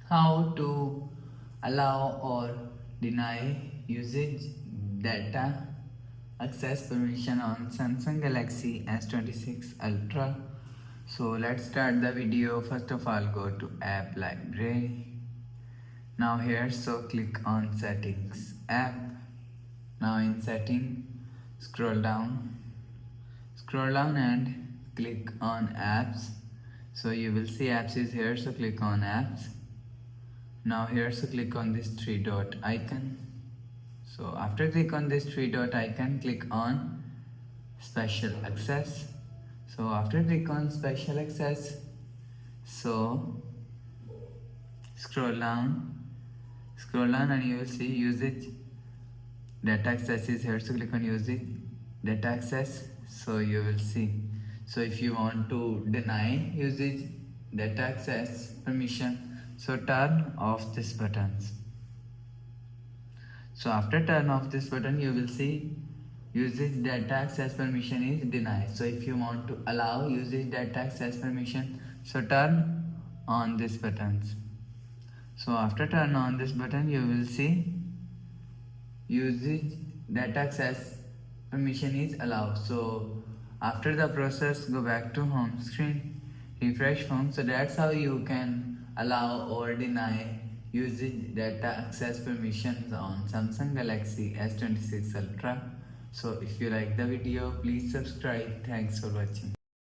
how to allow or deny usage data access permission on Samsung Galaxy S26 Ultra. So let's start the video. First of all, go to app library. Now here, so click on settings app. Now in setting, scroll down and click on apps. So you will see apps is here, so click on apps. Now here, so click on this three dot icon. So after click on this three dot icon, click on special access. So after click on special access, so scroll down and you will see usage data access is here, so click on usage data access. So you will see, so if you want to deny usage data access permission, so turn off this buttons. So after turn off this button, you will see usage data access permission is denied. So if you want to allow usage data access permission, so turn on this buttons. So after turn on this button, you will see usage data access permission is allowed. So after the process, go back to home screen, refresh phone. So that's how you can allow or deny usage data access permissions on Samsung Galaxy S26 Ultra. So if you like the video, please subscribe. Thanks for watching.